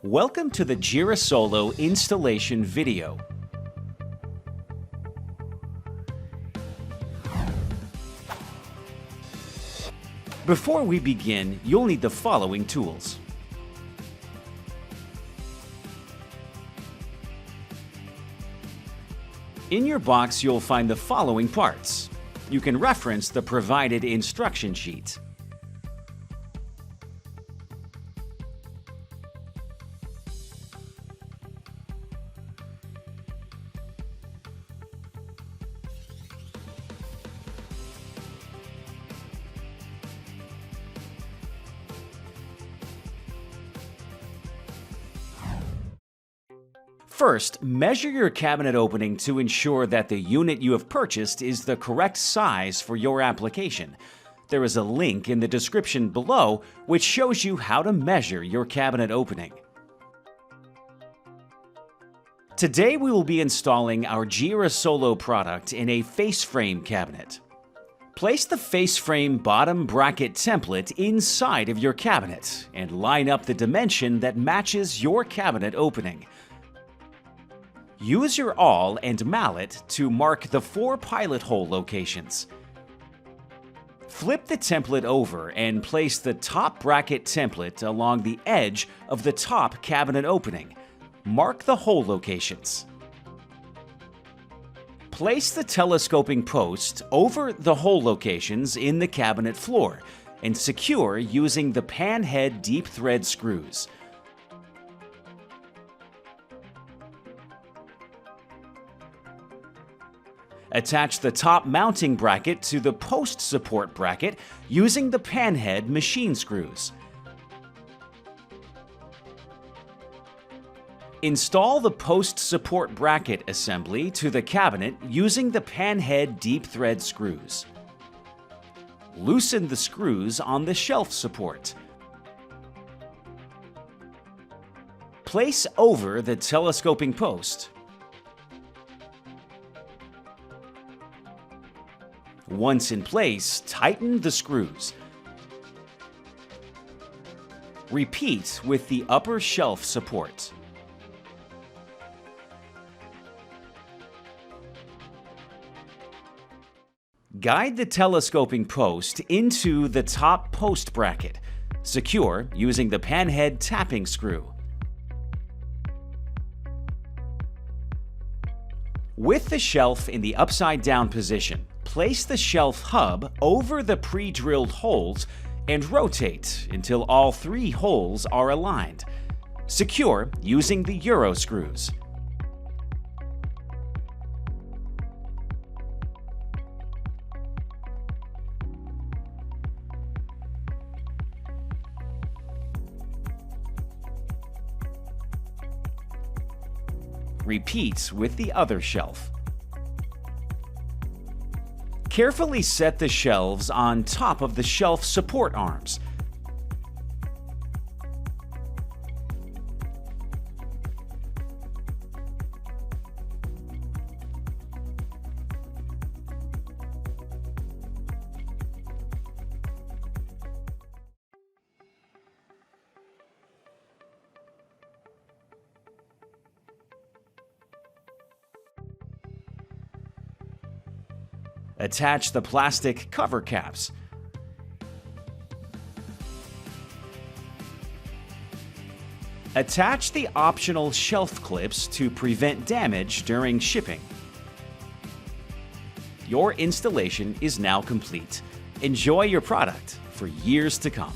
Welcome to the Girasolo installation video. Before we begin, you'll need the following tools. In your box, you'll find the following parts. You can reference the provided instruction sheet. First, measure your cabinet opening to ensure that the unit you have purchased is the correct size for your application. There is a link in the description below which shows you how to measure your cabinet opening. Today we will be installing our Girasolo product in a face frame cabinet. Place the face frame bottom bracket template inside of your cabinet and line up the dimension that matches your cabinet opening. Use your awl and mallet to mark the 4 pilot hole locations. Flip the template over and place the top bracket template along the edge of the top cabinet opening. Mark the hole locations. Place the telescoping post over the hole locations in the cabinet floor and secure using the pan head deep thread screws. Attach the top mounting bracket to the post support bracket using the pan head machine screws. Install the post support bracket assembly to the cabinet using the pan head deep thread screws. Loosen the screws on the shelf support. Place over the telescoping post. Once in place, tighten the screws. Repeat with the upper shelf support. Guide the telescoping post into the top post bracket. Secure using the pan head tapping screw. With the shelf in the upside down position, place the shelf hub over the pre-drilled holes and rotate until all 3 holes are aligned. Secure using the Euro screws. Repeat with the other shelf. Carefully set the shelves on top of the shelf support arms. Attach the plastic cover caps. Attach the optional shelf clips to prevent damage during shipping. Your installation is now complete. Enjoy your product for years to come.